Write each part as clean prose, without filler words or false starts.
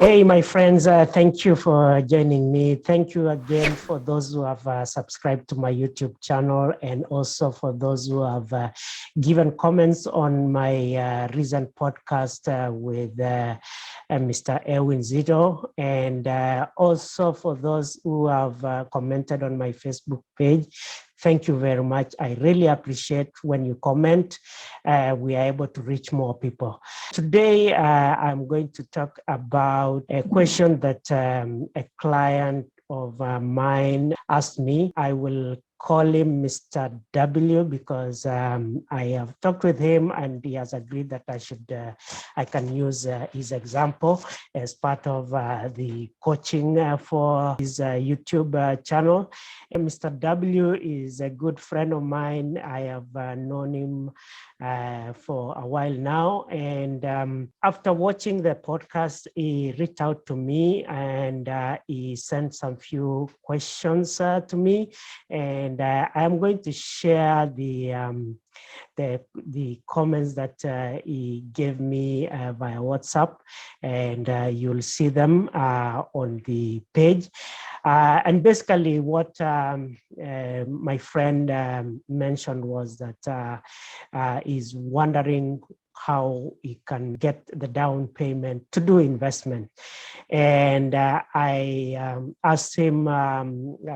Hey, my friends, thank you for joining me. Thank you again for those who have subscribed to my YouTube channel, and also for those who have given comments on my recent podcast with Mr. Erwin Zito, and also for those who have commented on my Facebook page. Thank you very much. I really appreciate when you comment. We are able to reach more people. Today, I'm going to talk about a question that a client of mine asked me. I will call him Mr. W because I have talked with him and he has agreed that I can use his example as part of the coaching for his YouTube channel. And Mr. W is a good friend of mine. I have known him for a while now. And after watching the podcast, he reached out to me and he sent some few questions to me. And I'm going to share the comments that he gave me via WhatsApp, and you'll see them on the page. And basically what my friend mentioned was that he's wondering how he can get the down payment to do investment. And I asked him a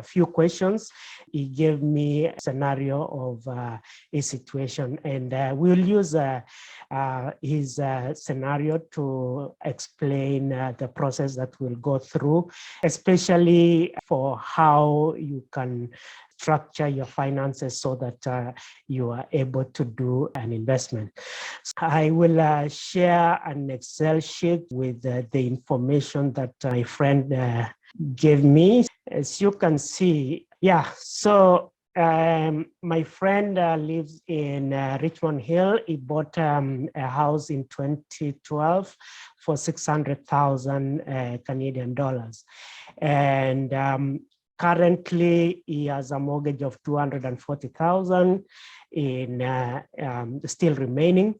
few questions. He gave me a scenario of a situation, and we'll use his scenario to explain the process that we'll go through, especially for how you can structure your finances so that you are able to do an investment. So I will share an Excel sheet with the information that my friend gave me. As you can see, so my friend lives in Richmond Hill. He bought a house in 2012 for 600,000 Canadian dollars. And currently, he has a mortgage of 240,000 in still remaining,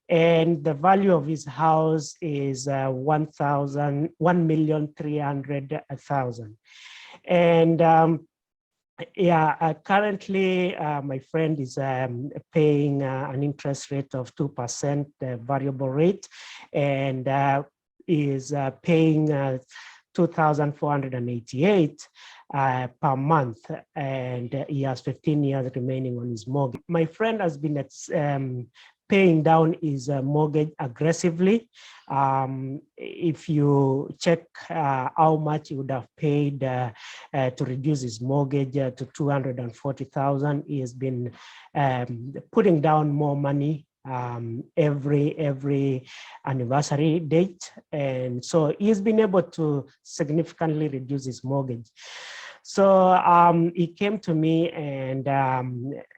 and the value of his house is 1,300,000. And currently, my friend is paying an interest rate of 2%, variable rate, and is paying 2,488 per month, and he has 15 years remaining on his mortgage. My friend has been paying down his mortgage aggressively. If you check how much he would have paid to reduce his mortgage to 240,000, he has been putting down more money every anniversary date, and so he's been able to significantly reduce his mortgage. So he came to me and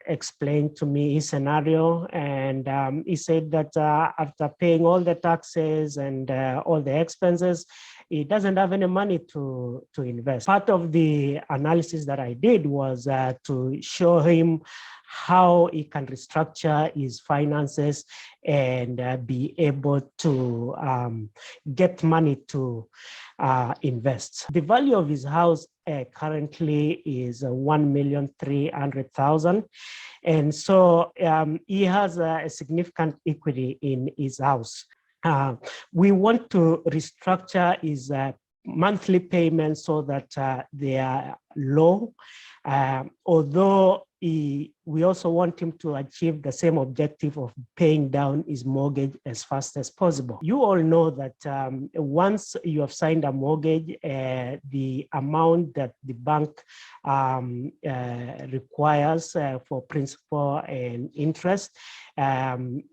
explained to me his scenario, and he said that after paying all the taxes and all the expenses, he doesn't have any money to invest. Part of the analysis that I did was to show him how he can restructure his finances and be able to get money to invest. The value of his house currently is 1,300,000, and so he has a significant equity in his house. We want to restructure his monthly payments so that they are low, although we also want him to achieve the same objective of paying down his mortgage as fast as possible. You all know that once you have signed a mortgage, the amount that the bank requires for principal and interest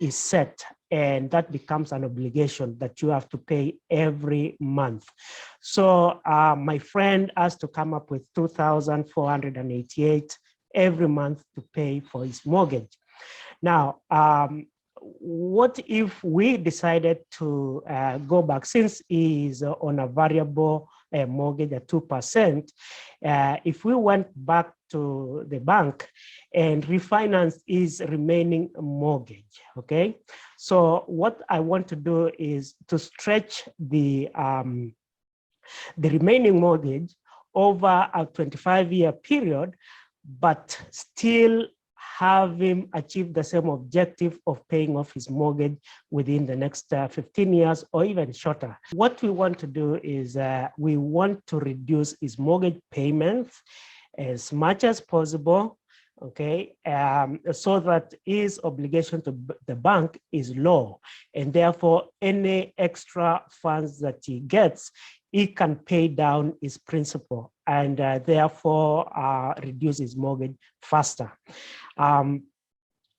is set, and that becomes an obligation that you have to pay every month. So my friend has to come up with 2,488 every month to pay for his mortgage. Now, what if we decided to go back, since he is on a variable mortgage at 2%, if we went back to the bank and refinance his remaining mortgage, okay? So what I want to do is to stretch the the remaining mortgage over a 25-year period, but still have him achieve the same objective of paying off his mortgage within the next 15 years or even shorter. What we want to do is we want to reduce his mortgage payments as much as possible, okay, so that his obligation to the bank is low, and therefore any extra funds that he gets, he can pay down his principal and therefore reduce his mortgage faster.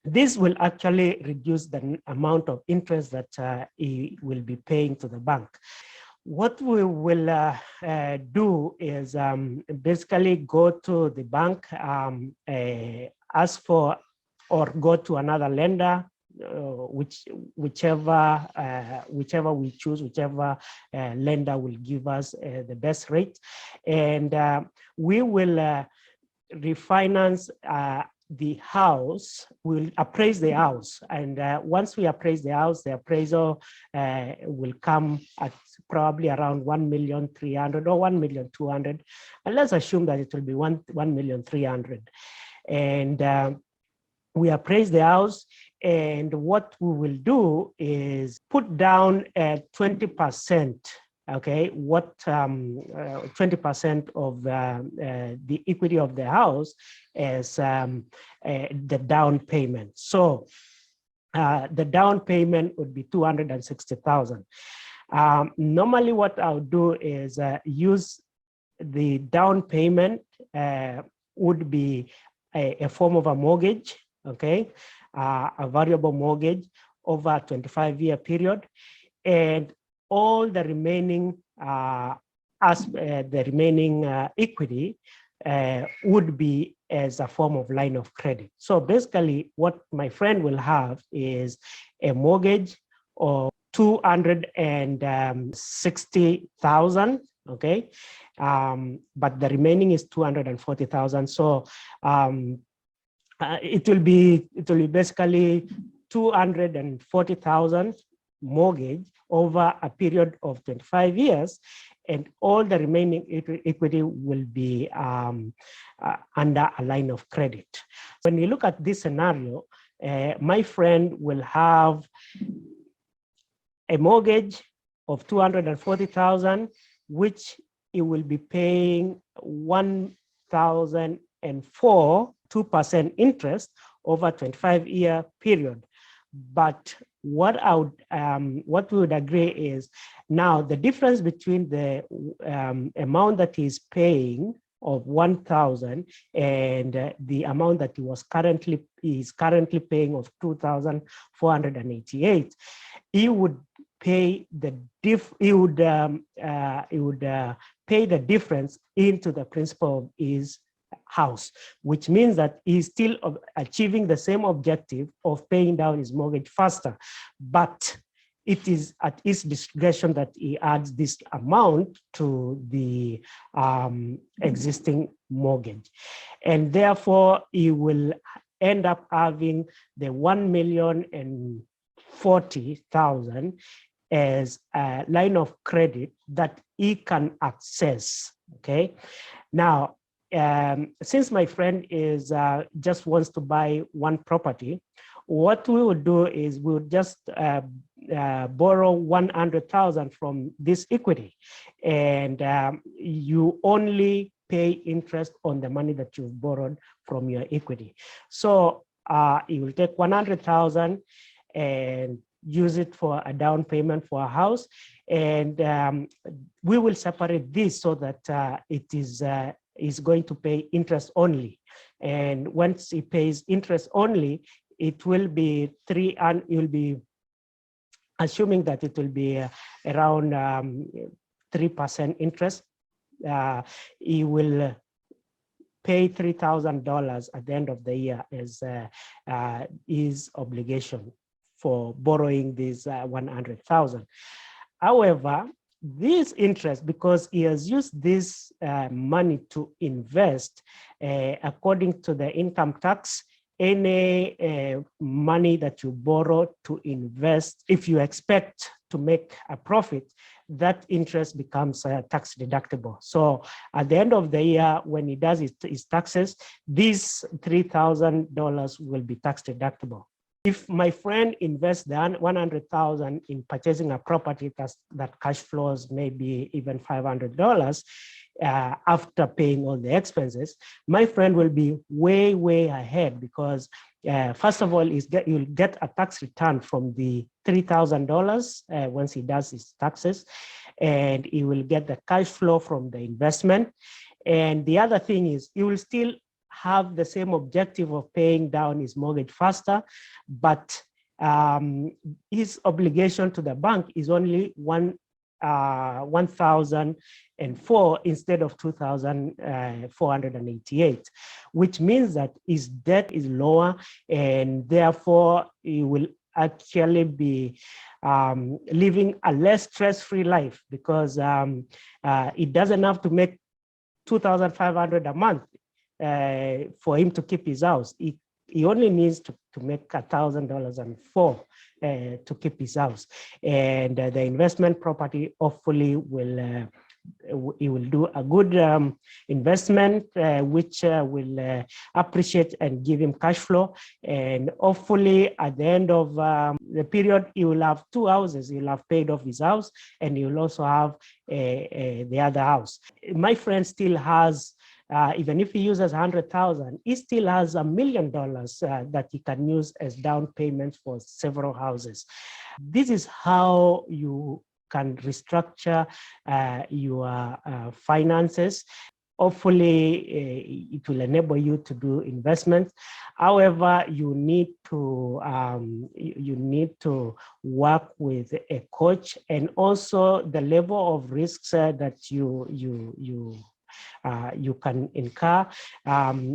This will actually reduce the amount of interest that he will be paying to the bank. What we will do is basically go to the bank, ask for, or go to another lender, whichever we choose, whichever lender will give us the best rate, and we will refinance the house. We'll appraise the house, and once we appraise the house, the appraisal will come at probably around 1,300,000 or 1,200,000, and let's assume that it will be 1,300,000. And we appraise the house, and what we will do is put down 20%. Okay, what 20% of the equity of the house as the down payment. So the down payment would be 260,000. Normally, what I'll do is use the down payment would be a form of a mortgage, okay, a variable mortgage over a 25-year period, and all the remaining equity would be as a form of line of credit. So basically, what my friend will have is a mortgage of 260,000. Okay, but the remaining is 240,000. So it will be basically 240,000 mortgage over a period of 25 years, and all the remaining equity will be under a line of credit. When you look at this scenario, my friend will have a mortgage of 240,000, which he will be paying 1,004, 2% interest over a 25-year period. But what we would agree is, now the difference between the amount that he's paying of 1,000 and the amount that is currently paying of 2,488, he would pay the pay the difference into the principal of his house, which means that he's still achieving the same objective of paying down his mortgage faster, but it is at his discretion that he adds this amount to the existing mortgage, and therefore he will end up having the 1,040,000 as a line of credit that he can access. Okay, now since my friend is just wants to buy one property, what we would do is we would just borrow 100,000 from this equity, and you only pay interest on the money that you've borrowed from your equity. So you will take 100,000 and use it for a down payment for a house, and we will separate this so that it is going to pay interest only. And once he pays interest only, it will be you'll be assuming that it will be around 3% interest. He will pay $3,000 at the end of the year as his obligation for borrowing this 100,000. However, this interest, because he has used this money to invest, according to the income tax, any money that you borrow to invest, if you expect to make a profit, that interest becomes tax deductible. So at the end of the year, when he does his taxes, these $3,000 will be tax deductible. If my friend invests the 100,000 in purchasing a property that cash flows maybe even $500 after paying all the expenses, my friend will be way ahead, because first of all, you'll get a tax return from the $3,000 once he does his taxes, and he will get the cash flow from the investment. And the other thing is, he will still have the same objective of paying down his mortgage faster, but his obligation to the bank is only $1,004 instead of $2,488, which means that his debt is lower, and therefore he will actually be living a less stress-free life, because it doesn't have to make $2,500 a month for him to keep his house. He only needs to make $1,004 to keep his house, and the investment property hopefully will he will do a good investment which will appreciate and give him cash flow, and hopefully at the end of the period he will have two houses. He'll have paid off his house, and he will also have the other house. My friend still has, even if he uses 100,000, he still has $1 million that he can use as down payments for several houses. This is how you can restructure your finances. Hopefully, it will enable you to do investments. However, you need to work with a coach, and also the level of risks that you can incur.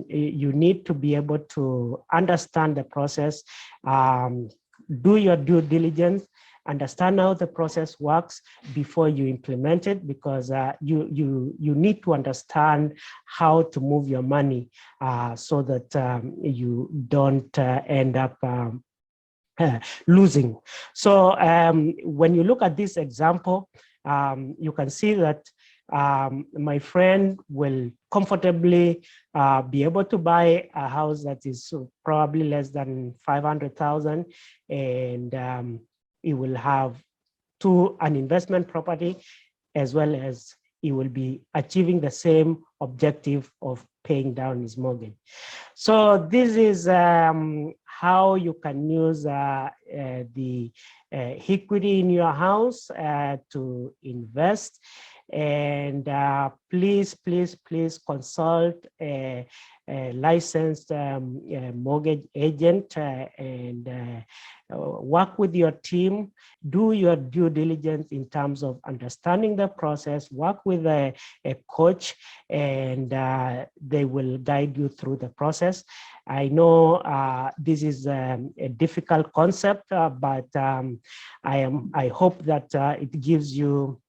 You need to be able to understand the process, do your due diligence, understand how the process works before you implement it, because you need to understand how to move your money so that you don't end up losing. So when you look at this example, you can see that my friend will comfortably be able to buy a house that is probably less than 500,000, and he will have an investment property, as well as he will be achieving the same objective of paying down his mortgage. So this is how you can use the equity in your house to invest. And please consult a licensed mortgage agent and work with your team. Do your due diligence in terms of understanding the process. Work with a coach, and they will guide you through the process. I know this is a difficult concept, but I hope that it gives you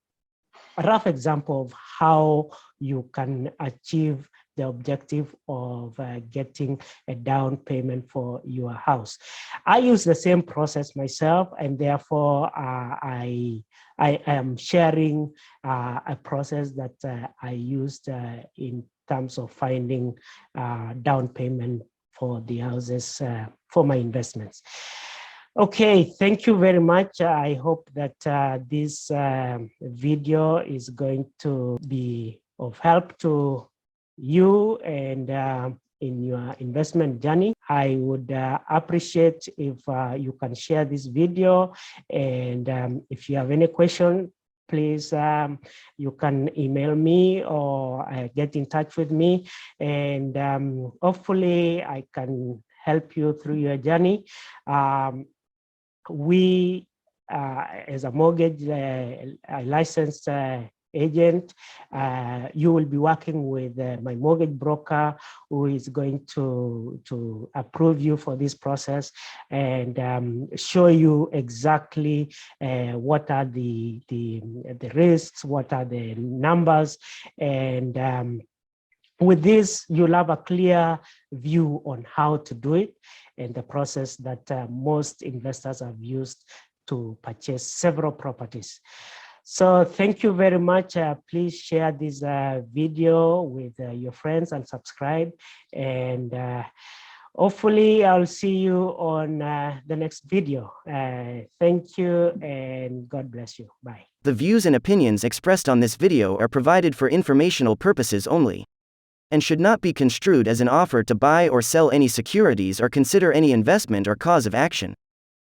a rough example of how you can achieve the objective of getting a down payment for your house. I use the same process myself, and therefore I am sharing a process that I used in terms of finding down payment for the houses for my investments. Okay, thank you very much. I hope that this video is going to be of help to you and in your investment journey. I would appreciate if you can share this video, and if you have any question, please, you can email me or get in touch with me, and hopefully I can help you through your journey. We, as a mortgage licensed agent, you will be working with my mortgage broker, who is going to approve you for this process and show you exactly what are the risks, what are the numbers, and with this, you'll have a clear view on how to do it, and the process that most investors have used to purchase several properties. So thank you very much. Please share this video with your friends and subscribe. And hopefully I'll see you on the next video. Thank you and God bless you. Bye. The views and opinions expressed on this video are provided for informational purposes only, and should not be construed as an offer to buy or sell any securities or consider any investment or cause of action.